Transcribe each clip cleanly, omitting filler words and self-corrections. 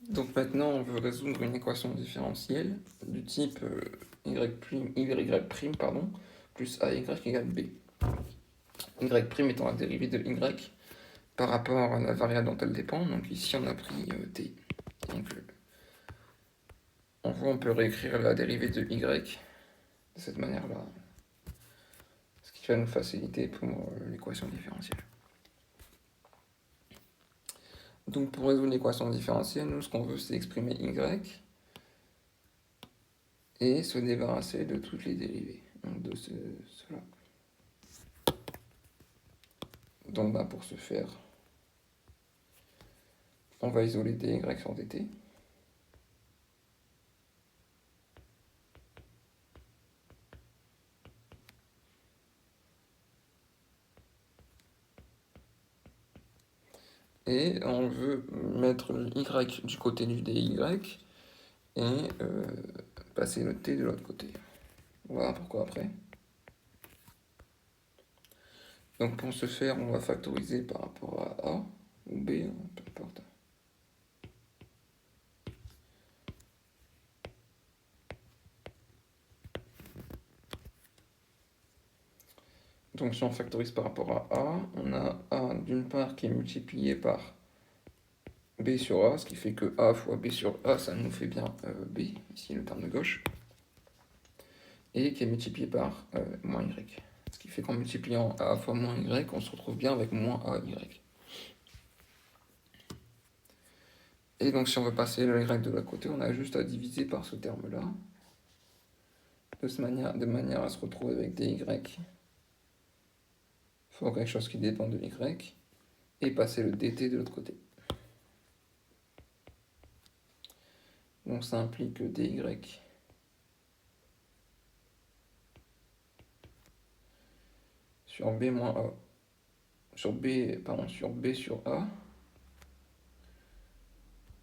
Donc maintenant, on veut résoudre une équation différentielle du type y', pardon, plus ay égale b. Y' étant la dérivée de y par rapport à la variable dont elle dépend. Donc ici, on a pris t. Donc en gros, on peut réécrire la dérivée de y de cette manière-là, ce qui va nous faciliter pour l'équation différentielle. Donc pour résoudre l'équation différentielle, nous, ce qu'on veut, c'est exprimer y et se débarrasser de toutes les dérivées, donc de cela. Donc pour ce faire, on va isoler dy sur dt. Et on veut mettre y du côté du dy et passer le t de l'autre côté. Voilà pourquoi après. Donc pour ce faire, on va factoriser par rapport à a ou b, peu importe. Donc si on factorise par rapport à a, on a a d'une part qui est multiplié par b sur a, ce qui fait que a fois b sur a, ça nous fait bien b, ici le terme de gauche, et qui est multiplié par moins y. Ce qui fait qu'en multipliant a fois moins y, on se retrouve bien avec moins ay. Et donc si on veut passer le y de l'autre côté, on a juste à diviser par ce terme-là, de manière à se retrouver avec dy fois quelque chose qui dépend de y, et passer le dt de l'autre côté. Donc ça implique que dy sur b moins a, sur b sur a,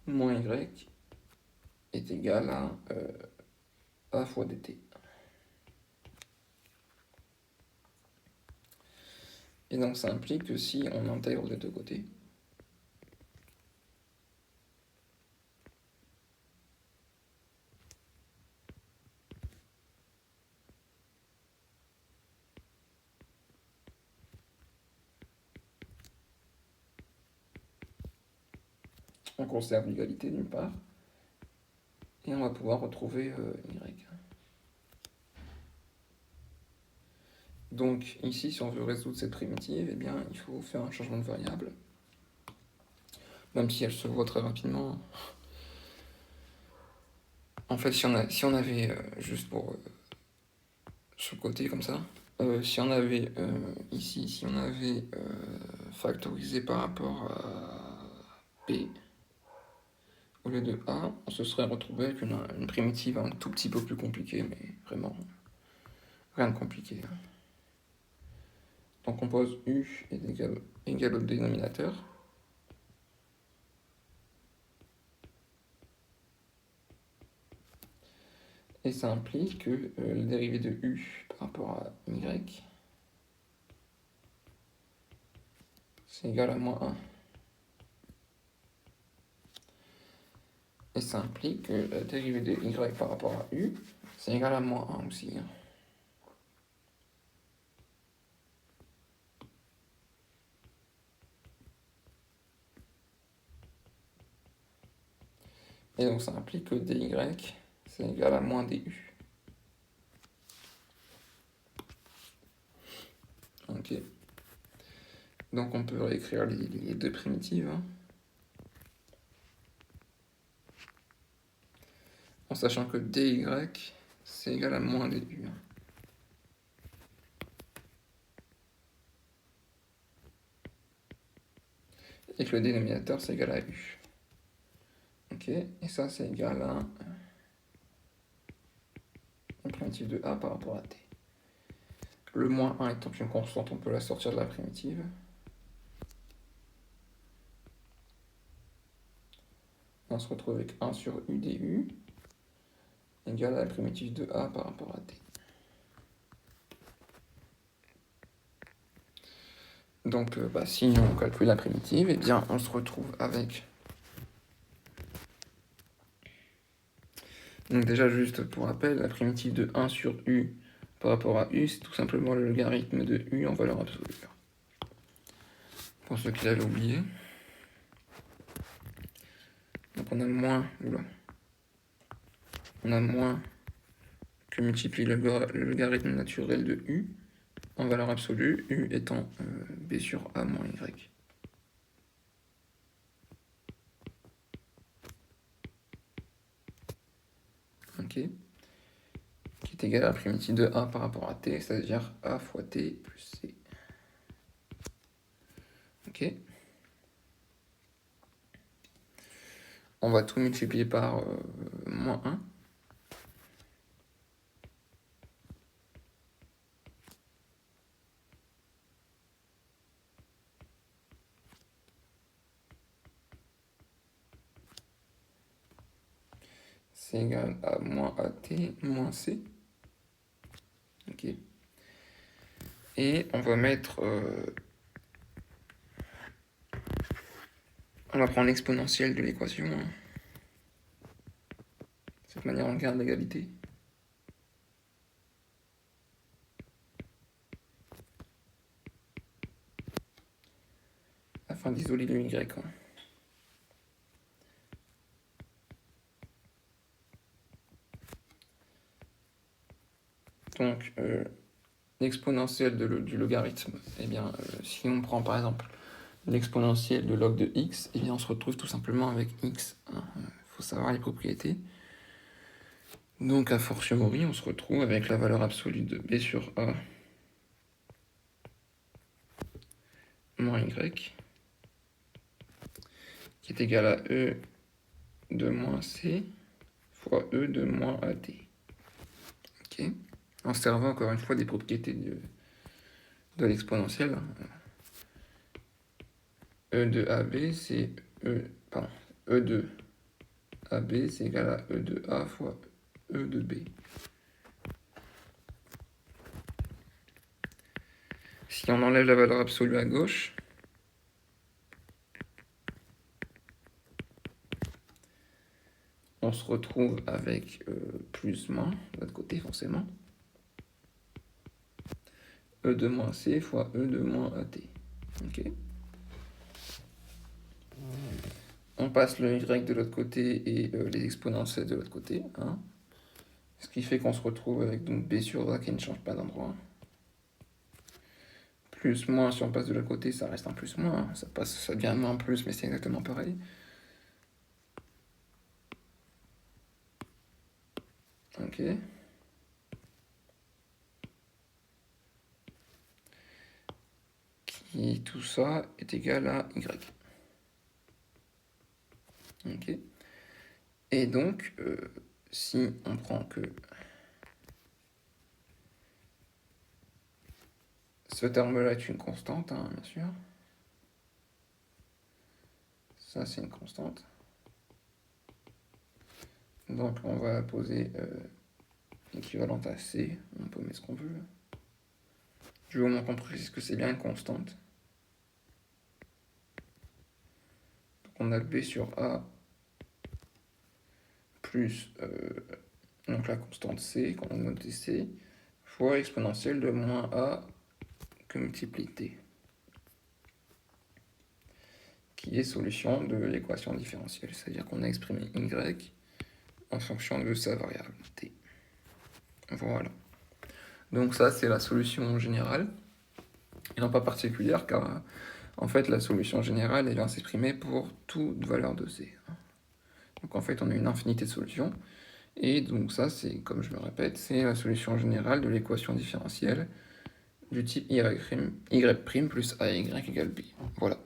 moins y est égal à a fois dt. Et donc ça implique que si on intègre les deux côtés, on conserve l'égalité d'une part, et on va pouvoir retrouver y. Donc ici, si on veut résoudre cette primitive, eh bien, il faut faire un changement de variable. Même si elle se voit très rapidement. En fait, si on avait, juste pour ce côté comme ça, si on avait ici, si on avait factorisé par rapport à b au lieu de a, on se serait retrouvé avec une primitive un tout petit peu plus compliquée, mais vraiment rien de compliqué. Donc on pose u est égal au dénominateur. Et ça implique que la dérivée de u par rapport à y, c'est égal à moins 1. Et ça implique que la dérivée de y par rapport à u, c'est égal à moins 1 aussi. Et donc ça implique que dy, c'est égal à moins du. Ok. Donc on peut réécrire les deux primitives. En sachant que dy, c'est égal à moins du. Et que le dénominateur, c'est égal à u. Ok, et ça, c'est égal à une primitive de a par rapport à t. Le moins 1 étant une constante, on peut la sortir de la primitive. On se retrouve avec 1 sur u du égale à la primitive de a par rapport à t. Donc si on calcule la primitive, eh bien on se retrouve avec Donc déjà, juste pour rappel, la primitive de 1 sur u par rapport à u, c'est tout simplement le logarithme de u en valeur absolue. Pour ceux qui l'avaient oublié. Donc on a moins, on a moins que multiplier le logarithme naturel de u en valeur absolue, u étant b sur a moins y. Ok. Qui est égal à la primitive de a par rapport à t, c'est-à-dire a fois t plus c. Ok. On va tout multiplier par moins 1. C'est égal à moins at moins c. Ok. Et on va mettre... on va prendre l'exponentielle de l'équation. De cette manière, on garde l'égalité. Afin d'isoler le y. Donc, l'exponentielle du logarithme, eh bien, si on prend par exemple l'exponentielle de log de x, eh bien, on se retrouve tout simplement avec x. Il faut savoir les propriétés. Donc, a fortiori, on se retrouve avec la valeur absolue de b sur a moins y, qui est égal à e de moins c fois e de moins at. Ok. En servant encore une fois des propriétés de l'exponentielle. E de AB, c'est E de AB, c'est égal à E de A fois E de B. Si on enlève la valeur absolue à gauche, on se retrouve avec plus moins, de l'autre côté forcément. E de moins C fois E de moins AT. Ok. On passe le Y de l'autre côté et les exponentielles de l'autre côté. Hein. Ce qui fait qu'on se retrouve avec donc B sur A qui ne change pas d'endroit. Plus, moins, si on passe de l'autre côté, ça reste un plus, moins. Ça devient moins plus, mais c'est exactement pareil. Ok. Qui, tout ça est égal à Y. Ok. Et donc, si on prend que ce terme-là est une constante, hein, bien sûr. Ça, c'est une constante. Donc, on va poser équivalente à C. On peut mettre ce qu'on veut. Je veux au moins qu'on précise que c'est bien une constante. Donc, on a B sur A plus donc la constante C, qu'on a notée C, fois exponentielle de moins A que multiplie T, qui est solution de l'équation différentielle. C'est-à-dire qu'on a exprimé Y en fonction de sa variable T. Voilà. Donc ça, c'est la solution générale, et non pas particulière, car en fait, la solution générale, elle vient s'exprimer pour toute valeur de C. Donc en fait, on a une infinité de solutions, et donc ça, c'est, comme je me répète, c'est la solution générale de l'équation différentielle du type y' plus ay égale b. Voilà.